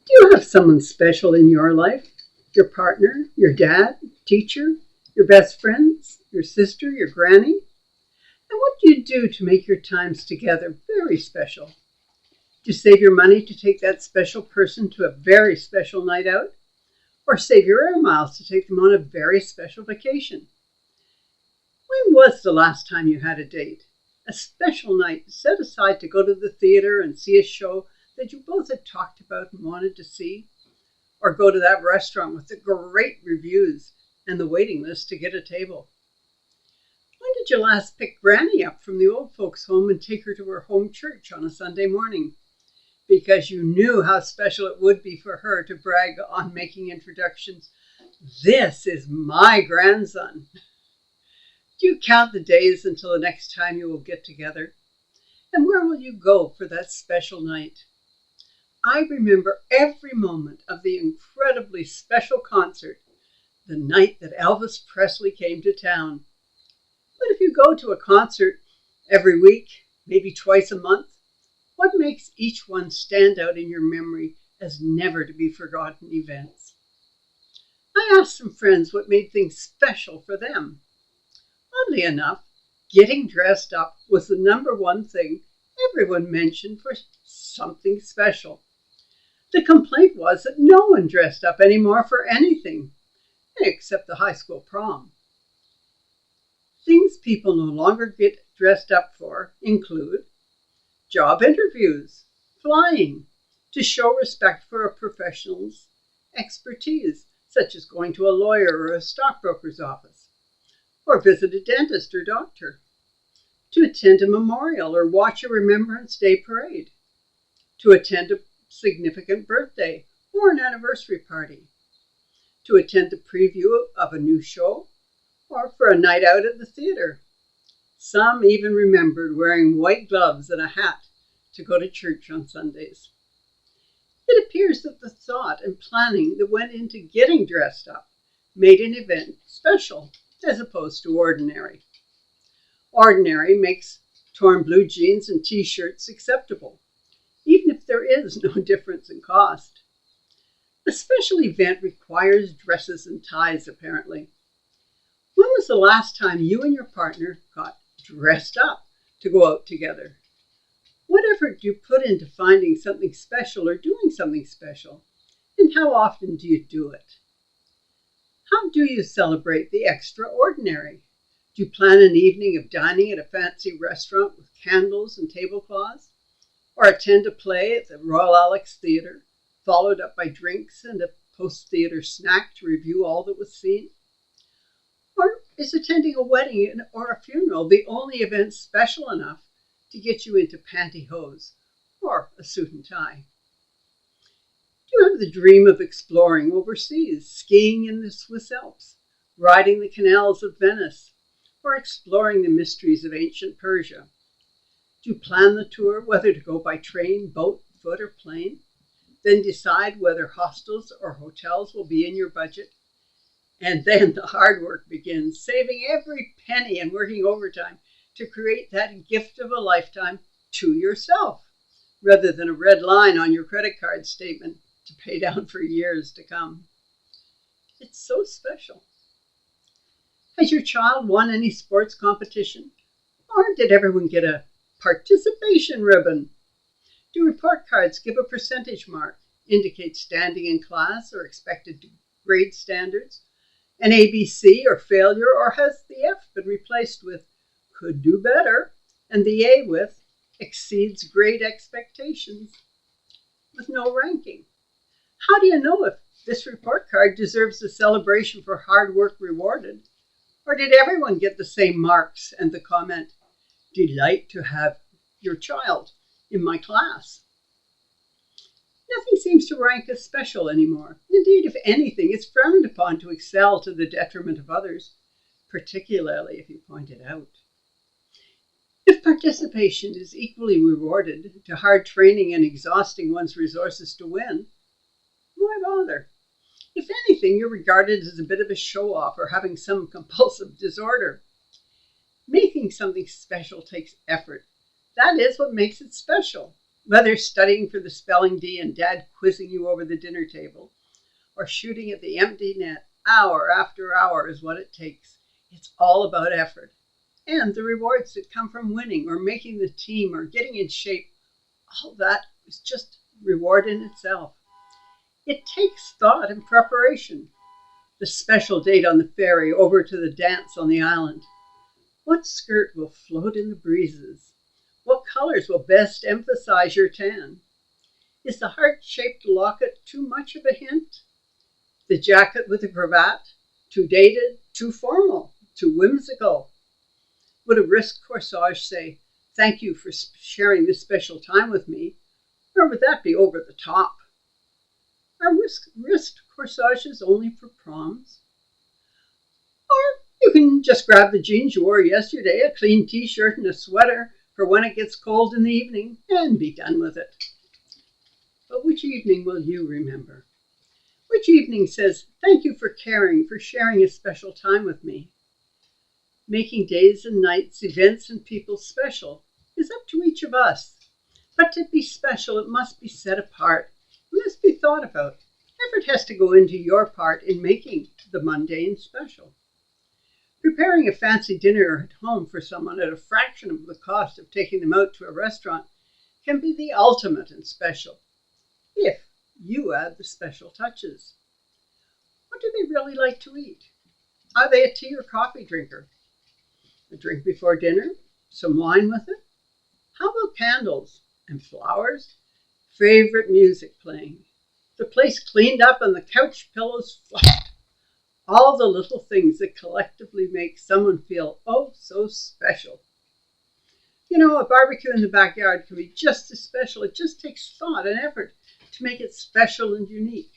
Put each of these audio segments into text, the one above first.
Do you have someone special in your life? Your partner, your dad, teacher, your best friends, your sister, your granny? And what do you do to make your times together very special? Do you save your money to take that special person to a very special night out? Or save your air miles to take them on a very special vacation? When was the last time you had a date? A special night set aside to go to the theater and see a show that you both had talked about and wanted to see? Or go to that restaurant with the great reviews and the waiting list to get a table? When did you last pick Granny up from the old folks' home and take her to her home church on a Sunday morning? Because you knew how special it would be for her to brag on making introductions. This is my grandson. Do you count the days until the next time you will get together? And where will you go for that special night? I remember every moment of the incredibly special concert, the night that Elvis Presley came to town. But if you go to a concert every week, maybe twice a month, what makes each one stand out in your memory as never to be forgotten events? I asked some friends what made things special for them. Oddly enough, getting dressed up was the number one thing everyone mentioned for something special. The complaint was that no one dressed up anymore for anything, except the high school prom. Things people no longer get dressed up for include job interviews, flying, to show respect for a professional's expertise, such as going to a lawyer or a stockbroker's office, or visit a dentist or doctor, to attend a memorial or watch a Remembrance Day parade, to attend a significant birthday or an anniversary party, to attend the preview of a new show, or for a night out at the theater. Some even remembered wearing white gloves and a hat to go to church on Sundays. It appears that the thought and planning that went into getting dressed up made an event special as opposed to ordinary. Ordinary makes torn blue jeans and t-shirts acceptable, even if there is no difference in cost. A special event requires dresses and ties, apparently. When was the last time you and your partner got dressed up to go out together? What effort do you put into finding something special or doing something special? And how often do you do it? How do you celebrate the extraordinary? Do you plan an evening of dining at a fancy restaurant with candles and tablecloths? Or attend a play at the Royal Alex Theatre, followed up by drinks and a post-theatre snack to review all that was seen? Or is attending a wedding or a funeral the only event special enough to get you into pantyhose or a suit and tie? Do you have the dream of exploring overseas, skiing in the Swiss Alps, riding the canals of Venice, or exploring the mysteries of ancient Persia? Do you plan the tour, whether to go by train, boat, foot, or plane? Then decide whether hostels or hotels will be in your budget? And then the hard work begins, saving every penny and working overtime to create that gift of a lifetime to yourself, rather than a red line on your credit card statement to pay down for years to come. It's so special. Has your child won any sports competition? Or did everyone get a participation ribbon? Do report cards give a percentage mark, indicate standing in class or expected grade standards, an ABC or failure, or has the F been replaced with could do better and the A with exceeds grade expectations, with no ranking? How do you know if this report card deserves a celebration for hard work rewarded? Or did everyone get the same marks and the comment, delight to have your child in my class? Nothing seems to rank as special anymore. Indeed, if anything, it's frowned upon to excel to the detriment of others, particularly if you point it out. If participation is equally rewarded to hard training and exhausting one's resources to win, why bother? If anything, you're regarded as a bit of a show-off or having some compulsive disorder. Making something special takes effort. That is what makes it special. Whether studying for the spelling bee and Dad quizzing you over the dinner table, or shooting at the empty net hour after hour is what it takes. It's all about effort. And the rewards that come from winning or making the team or getting in shape, all that is just reward in itself. It takes thought and preparation. The special date on the ferry over to the dance on the island. What skirt will float in the breezes? What colors will best emphasize your tan? Is the heart-shaped locket too much of a hint? The jacket with the cravat? Too dated, too formal, too whimsical? Would a wrist corsage say, "Thank you for sharing this special time with me," or would that be over the top? Are wrist corsages only for proms? Or you can just grab the jeans you wore yesterday, a clean t-shirt and a sweater for when it gets cold in the evening, and be done with it. But which evening will you remember? Which evening says, "Thank you for caring, for sharing a special time with me"? Making days and nights, events and people special is up to each of us. But to be special, it must be set apart. It must be thought about. Effort has to go into your part in making the mundane special. Preparing a fancy dinner at home for someone at a fraction of the cost of taking them out to a restaurant can be the ultimate in special, if you add the special touches. What do they really like to eat? Are they a tea or coffee drinker? A drink before dinner? Some wine with it? How about candles and flowers? Favorite music playing? The place cleaned up and the couch pillows fluffed? All the little things that collectively make someone feel oh so special. You know, a barbecue in the backyard can be just as special. It just takes thought and effort to make it special and unique.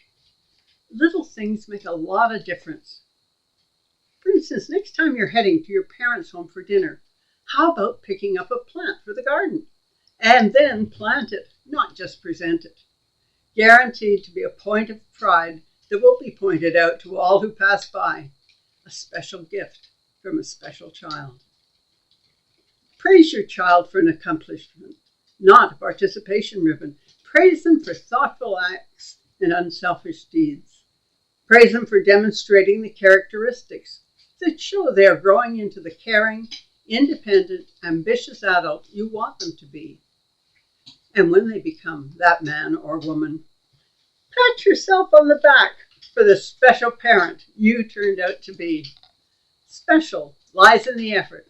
Little things make a lot of difference. For instance, next time you're heading to your parents' home for dinner, how about picking up a plant for the garden? And then plant it, not just present it. Guaranteed to be a point of pride that will be pointed out to all who pass by. A special gift from a special child. Praise your child for an accomplishment, not a participation ribbon. Praise them for thoughtful acts and unselfish deeds. Praise them for demonstrating the characteristics that show they are growing into the caring, independent, ambitious adult you want them to be. And when they become that man or woman, pat yourself on the back for the special parent you turned out to be. Special lies in the effort,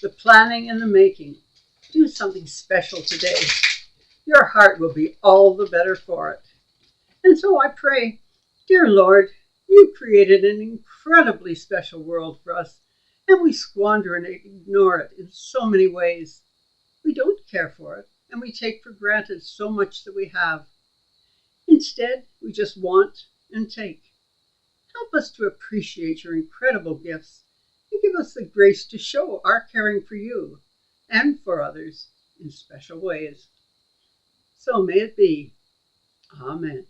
the planning and the making. Do something special today. Your heart will be all the better for it. And so I pray, dear Lord, you created an incredibly special world for us, and we squander and ignore it in so many ways. We don't care for it, and we take for granted so much that we have. Instead, we just want and take. Help us to appreciate your incredible gifts and give us the grace to show our caring for you and for others in special ways. So may it be. Amen.